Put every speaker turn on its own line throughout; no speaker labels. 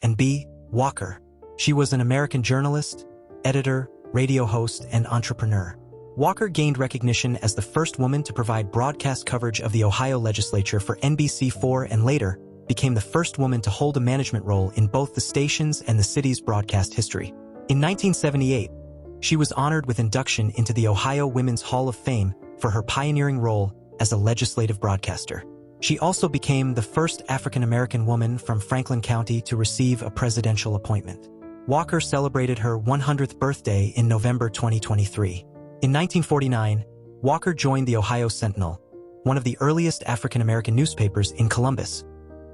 and B. Walker. She was an American journalist, editor, radio host, and entrepreneur. Walker gained recognition as the first woman to provide broadcast coverage of the Ohio legislature for NBC4 and later became the first woman to hold a management role in both the station's and the city's broadcast history. In 1978, she was honored with induction into the Ohio Women's Hall of Fame for her pioneering role as a legislative broadcaster. She also became the first African-American woman from Franklin County to receive a presidential appointment. Walker celebrated her 100th birthday in November 2023. In 1949, Walker joined the Ohio Sentinel, one of the earliest African-American newspapers in Columbus,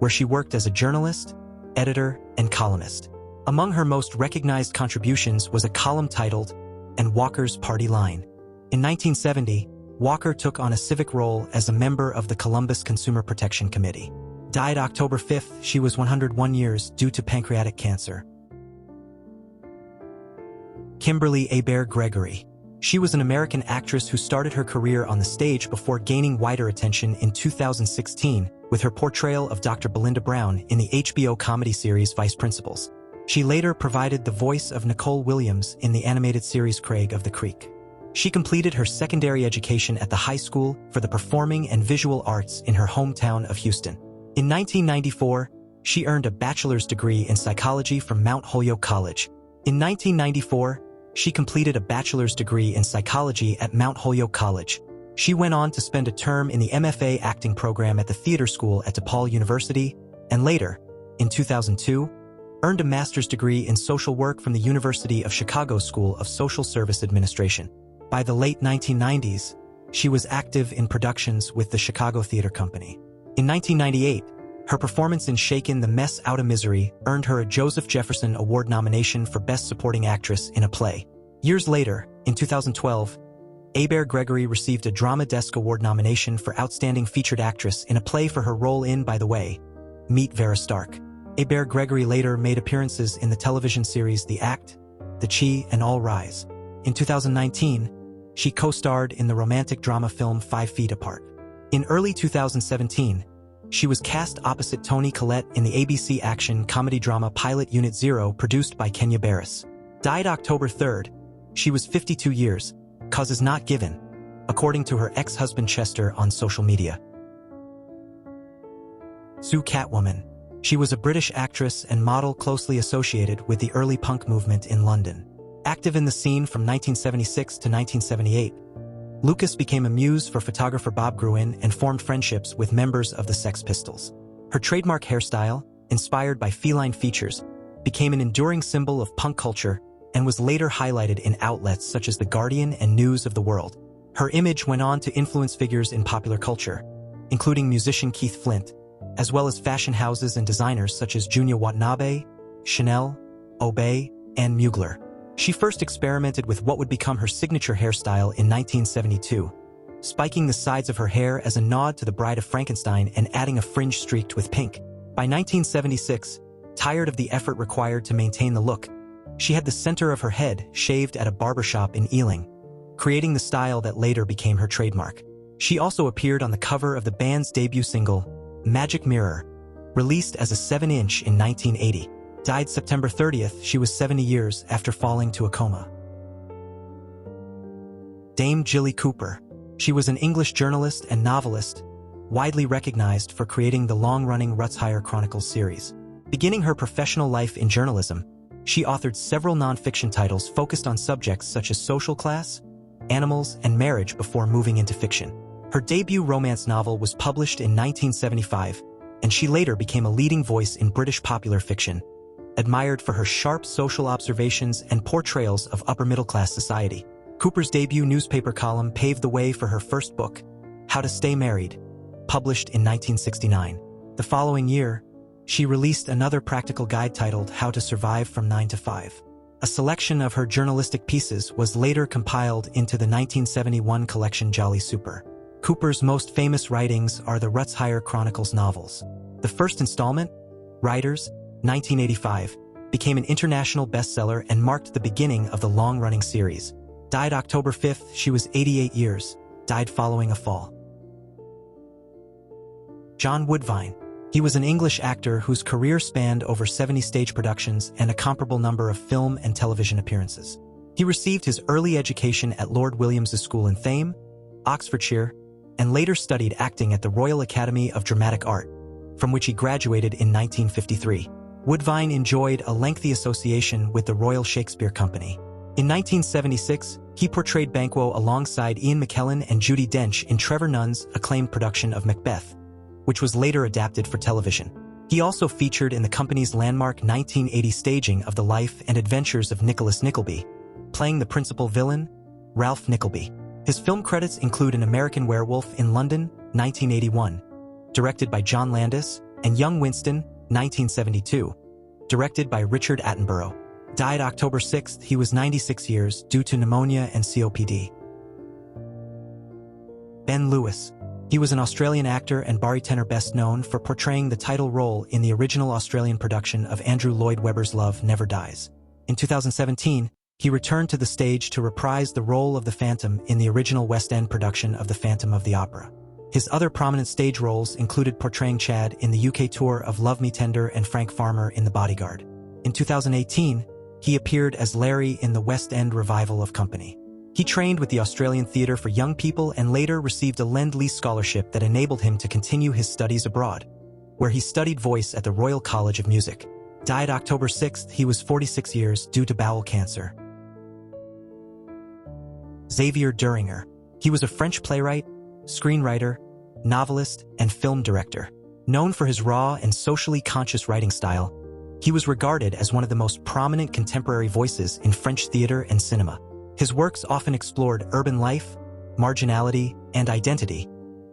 where she worked as a journalist, editor, and columnist. Among her most recognized contributions was a column titled, "And Walker's Party Line." In 1970, Walker took on a civic role as a member of the Columbus Consumer Protection Committee. Died October 5th, she was 101 years due to pancreatic cancer. Kimberly Hébert Gregory. She was an American actress who started her career on the stage before gaining wider attention in 2016 with her portrayal of Dr. Belinda Brown in the HBO comedy series Vice Principals. She later provided the voice of Nicole Williams in the animated series Craig of the Creek. She completed her secondary education at the High School for the Performing and Visual Arts in her hometown of Houston. In 1994, she earned a bachelor's degree in psychology from Mount Holyoke College. In 1994, she completed a bachelor's degree in psychology at Mount Holyoke College. She went on to spend a term in the MFA acting program at the theater school at DePaul University, and later, in 2002, earned a master's degree in social work from the University of Chicago School of Social Service Administration. By the late 1990s, she was active in productions with the Chicago Theater Company. In 1998, her performance in Shaken the Mess Outta Misery earned her a Joseph Jefferson Award nomination for Best Supporting Actress in a Play. Years later, in 2012, Hébert Gregory received a Drama Desk Award nomination for Outstanding Featured Actress in a Play for her role in By the Way, Meet Vera Stark. Hébert Gregory later made appearances in the television series The Act, The Chi, and All Rise. In 2019, she co-starred in the romantic drama film 5 Feet Apart. In early 2017, she was cast opposite Toni Collette in the ABC action comedy drama Pilot Unit Zero produced by Kenya Barris. Died October 3rd. She was 52 years. Cause is not given, according to her ex-husband Chester on social media. Soo Catwoman. She was a British actress and model closely associated with the early punk movement in London. Active in the scene from 1976 to 1978, Lucas became a muse for photographer Bob Gruen and formed friendships with members of the Sex Pistols. Her trademark hairstyle, inspired by feline features, became an enduring symbol of punk culture and was later highlighted in outlets such as The Guardian and News of the World. Her image went on to influence figures in popular culture, including musician Keith Flint, as well as fashion houses and designers such as Junya Watanabe, Chanel, Obey, and Mugler. She first experimented with what would become her signature hairstyle in 1972, spiking the sides of her hair as a nod to the Bride of Frankenstein and adding a fringe streaked with pink. By 1976, tired of the effort required to maintain the look, she had the center of her head shaved at a barbershop in Ealing, creating the style that later became her trademark. She also appeared on the cover of the band's debut single, Magic Mirror, released as a 7-inch in 1980. Died September 30th, she was 70 years after falling to a coma. Dame Jilly Cooper. She was an English journalist and novelist, widely recognized for creating the long-running Rutshire Chronicles series. Beginning her professional life in journalism, she authored several non-fiction titles focused on subjects such as social class, animals, and marriage before moving into fiction. Her debut romance novel was published in 1975, and she later became a leading voice in British popular fiction, admired for her sharp social observations and portrayals of upper-middle-class society. Cooper's debut newspaper column paved the way for her first book, How to Stay Married, published in 1969. The following year, she released another practical guide titled How to Survive from 9 to 5. A selection of her journalistic pieces was later compiled into the 1971 collection Jolly Super. Cooper's most famous writings are the Rutshire Chronicles novels. The first installment, Riders, 1985, became an international bestseller and marked the beginning of the long-running series. Died October 5th, she was 88 years, died following a fall. John Woodvine. He was an English actor whose career spanned over 70 stage productions and a comparable number of film and television appearances. He received his early education at Lord Williams's School in Thame, Oxfordshire, and later studied acting at the Royal Academy of Dramatic Art, from which he graduated in 1953. Woodvine enjoyed a lengthy association with the Royal Shakespeare Company. In 1976, he portrayed Banquo alongside Ian McKellen and Judi Dench in Trevor Nunn's acclaimed production of Macbeth, which was later adapted for television. He also featured in the company's landmark 1980 staging of the life and adventures of Nicholas Nickleby, playing the principal villain, Ralph Nickleby. His film credits include An American Werewolf in London, 1981, directed by John Landis, and Young Winston, 1972, directed by Richard Attenborough. Died October 6. He was 96 years due to pneumonia and COPD. Ben Lewis. He was an Australian actor and bartender best known for portraying the title role in the original Australian production of Andrew Lloyd Webber's Love Never Dies. In 2017, he returned to the stage to reprise the role of the Phantom in the original West End production of The Phantom of the Opera. His other prominent stage roles included portraying Chad in the UK tour of Love Me Tender and Frank Farmer in The Bodyguard. In 2018, he appeared as Larry in the West End revival of Company. He trained with the Australian Theatre for Young People and later received a Lend-Lease scholarship that enabled him to continue his studies abroad, where he studied voice at the Royal College of Music. Died October 6. He was 46 years due to bowel cancer. Xavier Durringer. He was a French playwright, screenwriter, novelist, and film director. Known for his raw and socially conscious writing style, he was regarded as one of the most prominent contemporary voices in French theater and cinema. His works often explored urban life, marginality, and identity,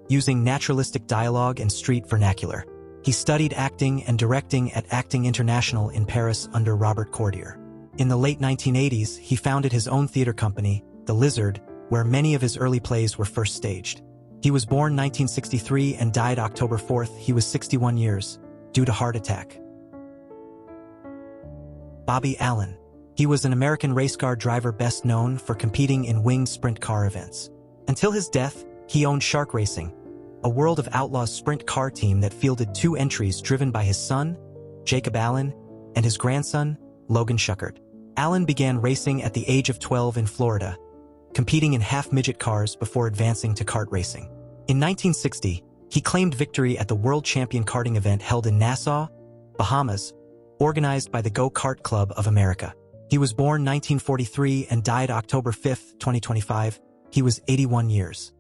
using naturalistic dialogue and street vernacular. He studied acting and directing at Acting International in Paris under Robert Cordier. In the late 1980s, he founded his own theater company, The Lizard, where many of his early plays were first staged. He was born 1963 and died October 4. He was 61 years, due to heart attack. Bobby Allen. He was an American race car driver best known for competing in winged sprint car events. Until his death, he owned Shark Racing, a World of Outlaws sprint car team that fielded 2 entries driven by his son, Jacob Allen, and his grandson, Logan Schuckert. Allen began racing at the age of 12 in Florida, competing in half-midget cars before advancing to kart racing. In 1960, he claimed victory at the World Champion Karting event held in Nassau, Bahamas, organized by the Go-Kart Club of America. He was born 1943 and died October 5, 2025. He was 81 years.